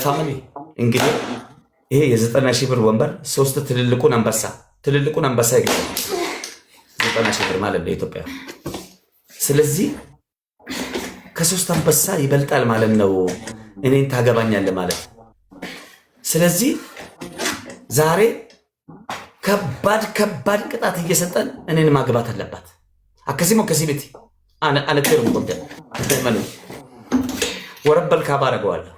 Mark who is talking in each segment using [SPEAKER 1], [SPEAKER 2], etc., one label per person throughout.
[SPEAKER 1] ፋሚሊ እንግዲህ ይሄ የ90,000 ብር ወንበር ሶስት ትልልቁን አንበሳ ይገኛል 90,000 ብር ማለት ለኢትዮጵያ። ስለዚህ ከሶስት አንበሳ ይበልጣል ማለት ነው እኔን ታገባኛለህ ማለት። ስለዚህ ዛሬ ከባድ ቅጣት እየሰጠን እኔን ማግባት አለባት። አከሲሞ ከሲቤቲ አነከርም ወደ ተመኑ ወረበል ካባ አደርገዋለሁ።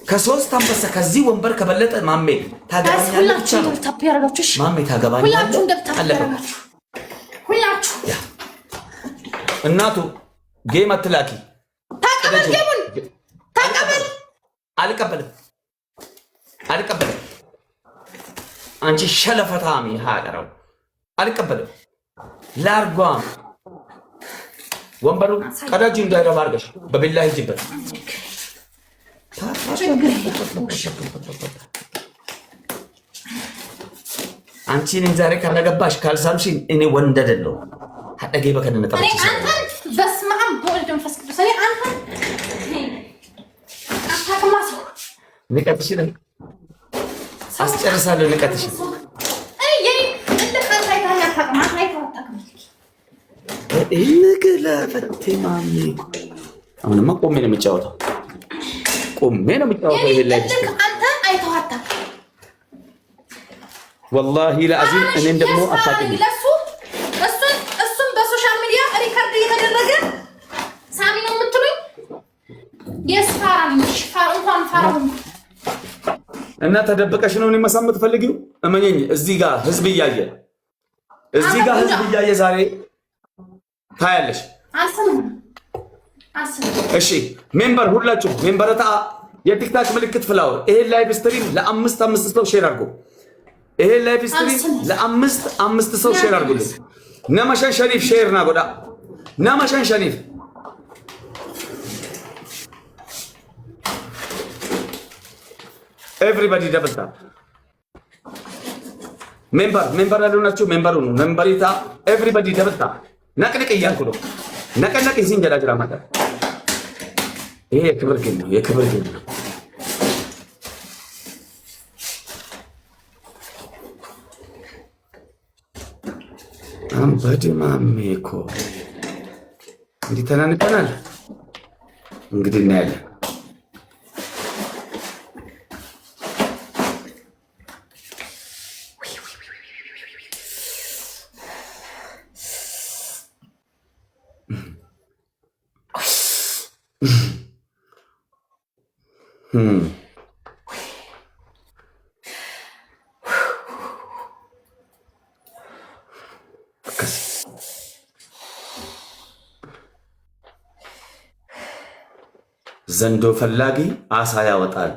[SPEAKER 1] ከሶስት አንበሳ ከዚህ ወንበር ከበለጠ ማሜ ታገባኛለች። ማሜ ታገባኛለች አለበት። እናቱ ጌም አትላኪ። አልቀበልም። አንቺ ሸለፈታሚ ሃቀረው አልቀበልም። ላርጓም ወንበሩ ቀዳጁ እንዳይረባ አድርገሽ በቢላ ሂጂበት። አንቺን ዛሬ ካላገባሽ ካልሳምሽኝ እኔ ወንድ አይደለሁም። ሀደጌ በከነ ነጠብሽ
[SPEAKER 2] በስመ አብ በወልድ መንፈስ ቅዱስ እኔ አንተን አታቅማስ
[SPEAKER 1] ንቀትሽ ነው አስጨርሳለሁ። ንቀትሽ ፈቴማሚ አሁንማ ቆሜ ነው የሚጫወተው። ይሄ ላይ ወላሂ ለአዚም እኔን ደግሞ አፋጥኝ
[SPEAKER 2] እሱም በሶሻል ሚዲያ ሪከርድ እየተደረገ ሳሚ ነው የምትሉኝ እንኳን ፋራው
[SPEAKER 1] እና ተደብቀሽ ነው እኔ መሳም የምትፈልጊው? እመኘኝ እዚህ ጋር ህዝብ እያየ ዛሬ ታያለሽ። እሺ ሜምበር ሁላችሁ ሜምበረታ የቲክታክ ምልክት ፍላወር ይሄን ላይቭ ስትሪም ለአምስት ሰው ሼር አድርጉ። ይሄን ላይቭ ስትሪም ለአምስት ሰው ሼር አድርጉልኝ። ነመሸን ሸሪፍ ሼር ና ጎዳ ነመሸን ሸሪፍ ኤቭሪባዲ ደብል ታፕ ሜምበር ያሉናችሁ ሜምበሩ ነው። ሜምበሪታ ኤቭሪባዲ ደብል ታፕ ነቅንቅ እያልኩ ነው። ነቀነቅ ይህን ጀላጅራ ማለት ይሄ የክብር ግን ነው። አምባዲማሜ እኮ እንዲህ ተናንቀናል። እንግዲህ እናያለን። ዘንዶ ፈላጊ አሳ ያወጣል።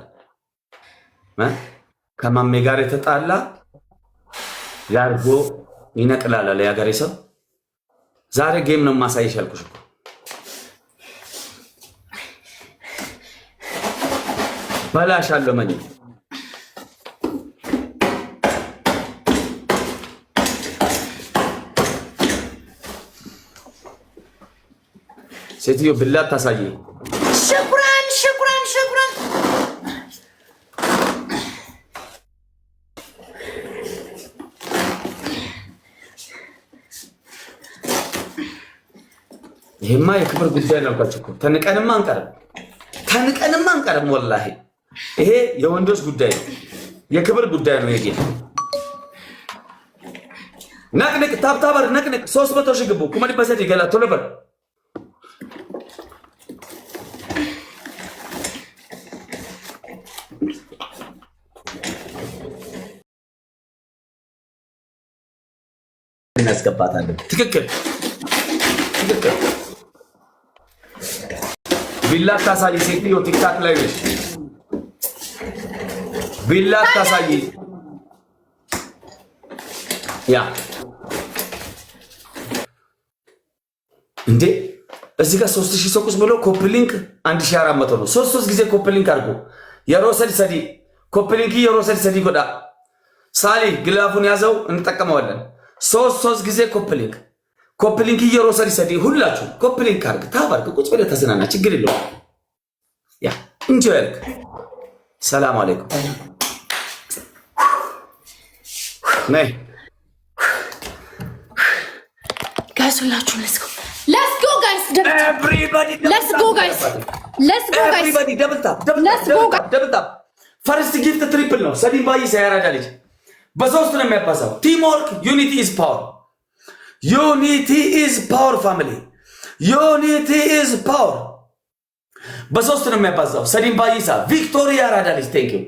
[SPEAKER 1] ከማሜ ጋር የተጣላ ያርጎ ይነቅላል አለ ያገሬ ሰው። ዛሬ ጌም ነው ማሳይሽ አልኩሽ እኮ። በላሻለሁ መኝ ሴትዮ ብላት ታሳይ።
[SPEAKER 2] ሽኩራን
[SPEAKER 1] ይሄማ የክብር ጉዳይ ነው እኮ። ተንቀንማ አንቀርም ወላሂ። ይሄ የወንዶች ጉዳይ ነው፣ የክብር ጉዳይ ነው። ይሄ ነቅንቅ ታብታበር ነቅንቅ 300 ሺህ ግቡ ኩመዲ በሰት ይገላ ቶሎ በል እናስገባታለን። ትክክል ቢላ ታሳይ ሴትዮ ቲክታክ ላይ ነሽ። ቢላ ታሳይ ያ እንዴ እዚህ ጋር 3000 ሰው ቁስ ብሎ ኮፕሊንክ 1400 ነው። 3 ጊዜ ኮፕሊንክ አድርጎ የሮሰል ሰዲ ኮፕሊንክ የሮሰል ሰዲ ጎዳ ሳሊ ግላፉን ያዘው እንጠቀመዋለን። 3 ጊዜ ኮፕሊንክ ኮፕሊንክ እየሮሰሪ ሰዲ ሁላችሁ ኮፕሊንክ አርግ ታባርክ ቁጭ ብለህ ተዝናና ችግር የለውም ያ እንጆይ አርግ ሰላም አለይኩም ነይ
[SPEAKER 2] ጋይስ ሁላችሁ let's go guys
[SPEAKER 1] everybody
[SPEAKER 2] let's go guys
[SPEAKER 1] everybody double tap first gift triple ነው ሰዲም ባይሳ ያራዳለች በሶስት ነው የሚያባዛው ቲም ወርክ unity is power family unity is power በሶስት ነው የሚያባዛው ሰዲም ባይሳ ቪክቶሪያ ያራዳለች thank you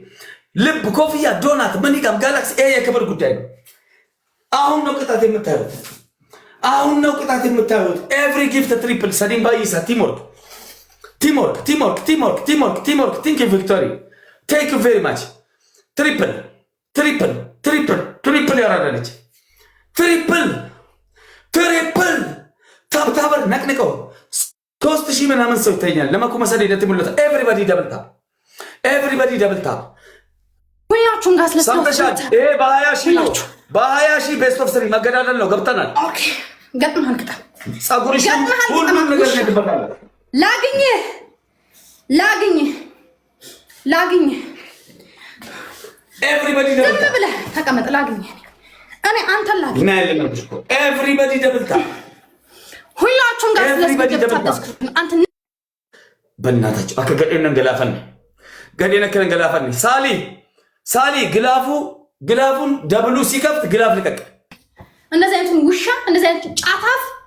[SPEAKER 1] ልብ ኮፍያ ዶናት መኒጋም ጋላክሲ ኤ የክብር ጉዳይ ነው አሁን ነው ቅጣት የምታዩት every gift triple ሰዲም ባይሳ teamwork thank you victory thank you very much triple ያራዳለች ትሪፕል ታብታበር ነቅንቀው 3000 ምናምን ሰው ይተኛል ለማኩመሰደ ይደትሙለት everybody double tap
[SPEAKER 2] ሁላችሁም ጋር
[SPEAKER 1] ሰምተሻል ይሄ በ20 ነው በ20 ቤስት ኦፍ 3 መገዳደል ነው ገብተናል
[SPEAKER 2] ኦኬ ገጥማን ከታ
[SPEAKER 1] ጸጉርሽ ሁሉም ነገር ነግበታል ላግኝ everybody double tap
[SPEAKER 2] ብለህ ተቀመጥ ላግኝ እኔ አንተ ላግኝ
[SPEAKER 1] ና ያለ ነው everybody double tap
[SPEAKER 2] ሁላችሁም ጋር አንተ
[SPEAKER 1] በእናታችሁ አከገደን ገላፈን ሳሊ ግላፉን ደብሉ ሲከፍት ግላፍ ልቀቅ
[SPEAKER 2] እንደዚህ አይነት ውሻ እንደዚህ አይነት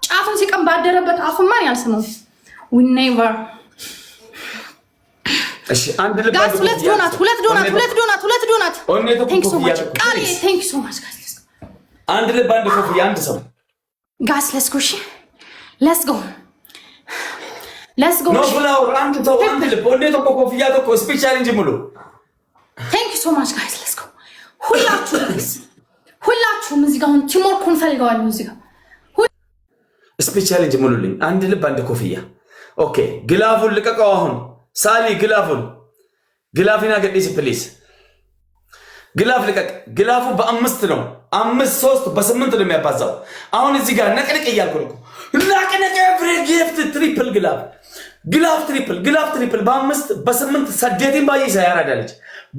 [SPEAKER 2] ጫፉን ሲቀም ባደረበት አፉማን ያልሰማው we never
[SPEAKER 1] እሺ አንድ ልብ
[SPEAKER 2] ሁለት ዶናት thank you so much ቃሊ thank you so much guys
[SPEAKER 1] አንድ ልብ አንድ ኮፍያ አንድ ሰው
[SPEAKER 2] guys let's go
[SPEAKER 1] ኖ ፍላወር አንድ ሰው አንድ ልብ እንዴት ኮፍያ ተኮ ስፔሻል እንጂ ሙሉ
[SPEAKER 2] thank you so much guys let's go ሁላችሁም እዚህ ጋር ቲሞር ኮንፈልገዋለሁ እዚህ ጋር
[SPEAKER 1] ስፔሻል እንጂ ሙሉልኝ አንድ ልብ አንድ ኮፍያ ኦኬ ግላፉን ልቀቀው አሁን ሳሊ ግላፊና ገዲስ ፕሊዝ ግላፍ ልቀቅ ግላፉ በ5 ነው 5 3 በ8 ነው የሚያባዛው አሁን እዚህ ጋር ነቅነቅ እያልኩ ነው ነቅነቅ every gift triple ግላፍ ትሪፕል በ5 በ8 ሰደቲን ባይሳ ያራዳለች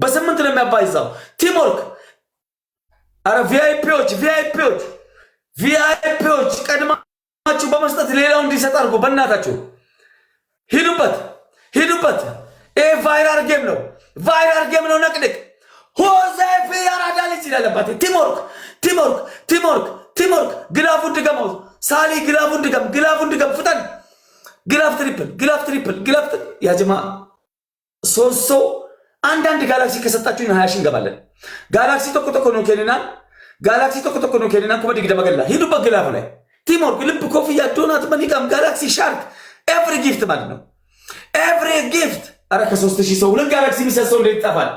[SPEAKER 1] በ8 ነው የሚያባዛው ቲምወርክ አረ ቪአይፒዎች ቀድማችሁ በመስጠት ሌላው እንዲሰጥ አድርጎ በእናታችሁ ሂዱበት ይሄ ቫይራል ጌም ነው ነቅንቅ ሆዘፍ ያራዳለች ይላልባት ቲምወርክ ግላፉን ድገመው ሳሊ ግላፉን ድገም ፍጠን ግላፍ ትሪፕል ያጀማ ሶሶ አንዳንድ ጋላክሲ ከሰጣችሁኝ 20 እንገባለን ጋላክሲ ተቆጠቆ ነው ከኔና ኮመዲ ግደመገላ ሂዱበት ግላፉ ላይ ቲምወርክ ልብ ኮፍያ ዶናት መኒጋም ጋላክሲ ሻርክ every gift ማለት ነው every gift አረ ከ3000 ሰው ሁለት ጋላክሲ የሚሰሰው እንዴት ይጣፋል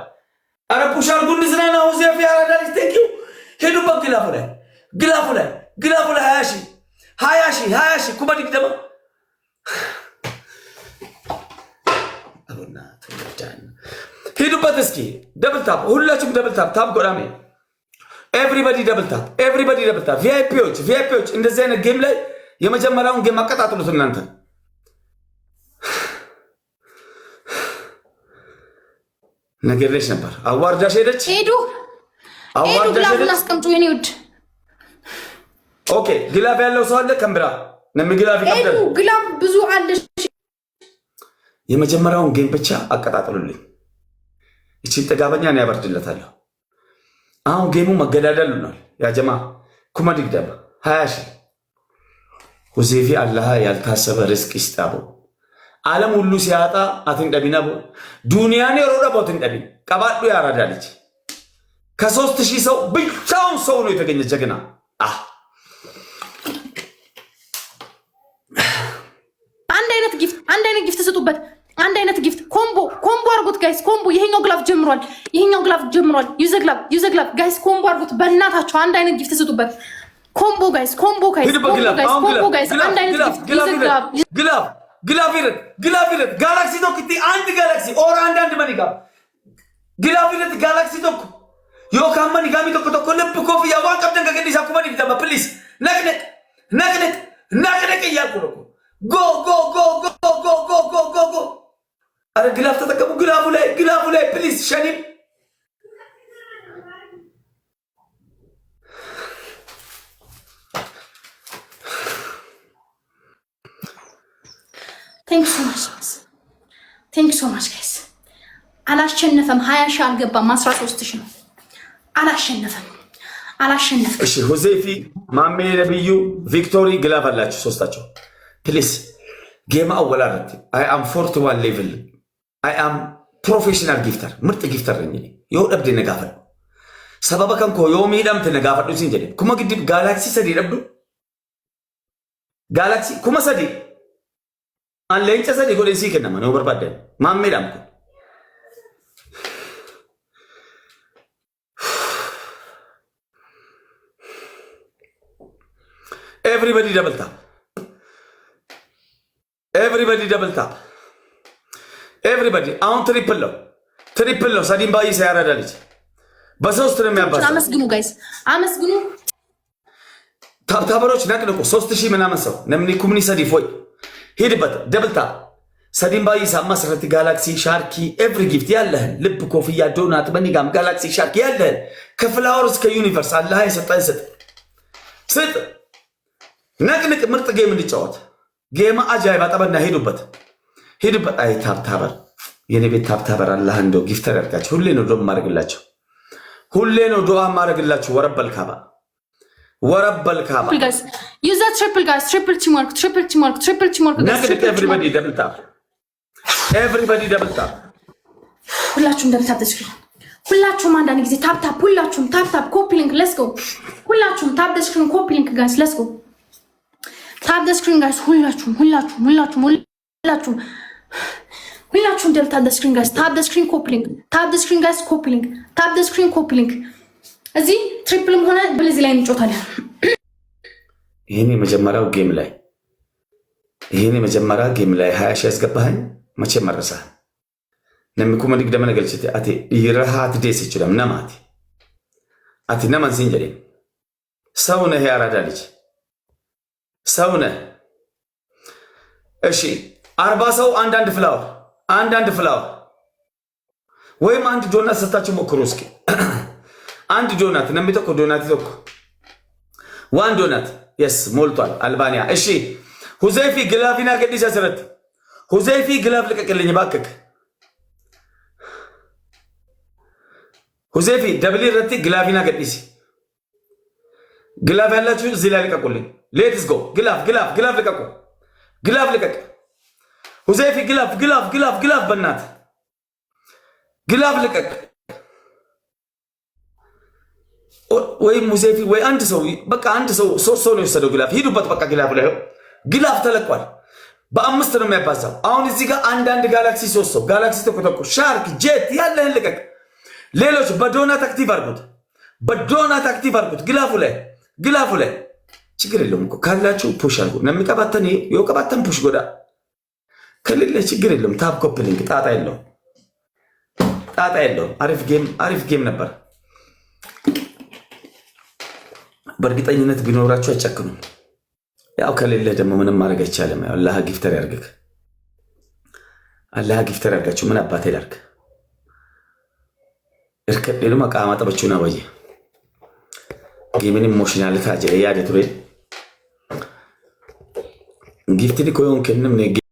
[SPEAKER 1] አረ ፑሻር ጉንዝና ነው ሆዘፍ ያራዳለች thank you ሂዱበት ግላፉ ላይ 20 ኮመዲ ግደማ አሁንና ተወዳን ሂዱበት እስኪ ደብል ታፕ ሁላችሁም ደብል ታፕ ጎዳሜ everybody ደብል ታፕ ቪአይፒዎች እንደዚህ አይነት ጌም ላይ የመጀመሪያውን ጌም አቀጣጥሉት እናንተ ነገርሽ ነበር አዋርዳሽ ሄደች
[SPEAKER 2] ግላፉን አስቀምጡ የኔ ውድ
[SPEAKER 1] ኦኬ ግላፍ ያለው ሰው አለ ከምብራ ግላፍ ይቀበል
[SPEAKER 2] ግላፍ ብዙ አለ
[SPEAKER 1] የመጀመሪያውን ጌም ብቻ አቀጣጥሉልኝ እቺ ተጋበኛ ነው ያበርድለታለሁ አሁን ጌሙ መገዳደል ነው ያ ጀማ ኩማዲ ግደባ 20 ወዘፊ አላህ ያልታሰበ ሪስክ ይስጣቡ ዓለም ሁሉ ሲያጣ አትንደቢናቡ ዱንያን የሮዳ ቦትንደቢ ቀባዱ ያራዳለች ከ3000 ሰው ብቻውን ሰው ነው የተገኘ ጀግና
[SPEAKER 2] አንድ አይነት ጊፍት ስጡበት አንድ አይነት ጊፍት ኮምቦ አርጉት ጋይስ ኮምቦ ይሄኛው ግላፍ ጀምሯል ዩዘ ግላፍ ጋይስ ኮምቦ አርጉት በእናታችሁ አንድ አይነት ጊፍት ስጡበት ኮምቦ ጋይስ አንድ አይነት ጊፍት
[SPEAKER 1] ግላፊረት ጋላክሲ ቶክቲ አንድ ጋላክሲ ኦር አንድ መኒጋ ግላፊረት ጋላክሲ ቶክ ዮካመኒ ጋሚ ቶክ ልብ ኮፍያ ዋን ቀብደን ከገዲሳ ኩመኒ ግደማ ፕሊዝ ነቅነቅ ጎ ጎ ጎ ጎ ጎ ጎ ጎ ጎ ጎ አረ ግላፍ ተጠቀሙ። ግላፉ ላይ ፕሊዝ ሸኒም
[SPEAKER 2] ቴንክ ሶ ማች ጋይስ። አላሸነፈም። 20 ሺህ አልገባም። 13 ሺህ ነው። አላሸነፈም።
[SPEAKER 1] እሺ ሁዜይፊ፣ ማሜ ነብዩ፣ ቪክቶሪ ግላፍ አላችሁ ሶስታቸው ፕሊዝ። ጌማ አወላረት አይ አም 41 ሌቭል አይ አም ፕሮፌሽናል ጊፍተር ምርጥ ጊፍተር ነኝ። የወደብድ ነጋፈል ሰበበ ከንኮ ዮሚዳም ተነጋፈዱ ሲንጀ ኩማ ግድብ ጋላክሲ ሰዲ ደብዱ ጋላክሲ ኩማ ሰዲ አለኝ ጨሰዲ ጎዴ ሲከነማ ነው በርባደ ማሜዳም ኩ everybody double tap. Everybody አሁን ትሪፕል ነው ሰዲም ባይ ሲያራዳልች በሶስት ነው የሚያባዛ።
[SPEAKER 2] አመስግኑ ጋይስ አመስግኑ።
[SPEAKER 1] ታብታበሮች ነቅንቁ 3000 ምናምን ሰው ነምኒ ኩምኒ ሰዲ ፎይ ሂድበት ደብል ታፕ ሰዲም ባይ ሳማ ሰረት ጋላክሲ ሻርኪ ኤቭሪ ጊፍት ያለህን ልብ ኮፍያ ዶናት በኒጋም ጋላክሲ ሻርኪ ያለህን ከፍላወር እስከ ዩኒቨርስ አላህ የሰጠን ስጥ ነቅንቅ ምርጥ ጌም እንጫወት። ጌማ አጃይባ ጠበና ሂዱበት። አይ ታብታበር የኔ ቤት ታብታበር አላህ እንደው ጊፍተር ያርጋችሁ። ሁሌ ነው ዱዓ ማድረግላችሁ። ወረበል ካባ
[SPEAKER 2] guys use that triple guys triple teamwork
[SPEAKER 1] ነቅንቅ everybody double tap
[SPEAKER 2] ሁላችሁም double tap description ሁላችሁም አንዳንድ ጊዜ ታፕ ሁላችሁም ታፕ ኮፒ ሊንክ let's go ሁላችሁም ታፕ description ኮፒ ሊንክ guys let's go ታፕ description guys ሁላችሁም double tap description guys ታፕ description ኮፒ ሊንክ ታፕ description guys ኮፒ ሊንክ እዚህ ትሪፕልም ሆነ ብልዚ ላይ እንጮታለን።
[SPEAKER 1] ይሄን የመጀመሪያው ጌም ላይ 20 ሺህ ያስገባኸኝ መቼ መረሳ ነምኩ መንግ ደመነ ገልጭት አቴ ይራሃት ደስ ይችላል ነማቲ አቴ ነማን ሲንጀሪ ሰውነ ያራዳ ልጅ ሰውነ እሺ 40 ሰው አንዳንድ ፍላወር ወይም አንድ ዶናት ሰጣችሁ ሞክሩ እስኪ አንድ ዶናት ነምተኮ ዶናት ይተኮ ዋን ዶናት የስ ሞልቷል አልባኒያ እሺ ሁዜይፊ ግላፊና ገዲስ ያሰረት ሁዜይፊ ግላፍ ልቀቅልኝ ባክክ ሁዜይፊ ደብሊ ረቲ ግላፊና ገዲስ ግላፍ ያላችሁ እዚህ ላይ ልቀቁልኝ ሌትስ ጎ ግላፍ ልቀቁ ግላፍ ልቀቅ ሁዜይፊ ግላፍ በእናት ግላፍ ልቀቅ ወይ ሙሴፊ ወይ አንድ ሰው በቃ አንድ ሰው ሶስት ሰው ነው የወሰደው ግላፍ ሂዱበት በቃ ግላፍ ተለቋል በአምስት ነው የሚያባዛው አሁን እዚህ ጋር አንዳንድ ጋላክሲ ሶስት ሰው ጋላክሲ ተቆጠቁ ሻርክ ጄት ያለህን ልቀቅ ሌሎች በዶናት አክቲቭ አድርጉት ግላፉ ላይ ችግር የለውም እኮ ካላችሁ ፑሽ አድርጉ ነምቀባተን የቀባተን ፑሽ ጎዳ ከሌለ ችግር የለውም ታፕ ኮፕሊንግ ጣጣ የለውም አሪፍ ጌም ነበር በእርግጠኝነት ቢኖራችሁ አይጨክኑም ያው ከሌለ ደግሞ ምንም ማድረግ አይቻልም ያው አላህ ጊፍተር ያርጋችሁ ምን አባቴ ላርግ እርከደሉ መቃማ ጠበቹና ወይ ጌምን ኢሞሽናል ታጀ ያደ ቱሬ ጊፍት ዲኮዮን ከንም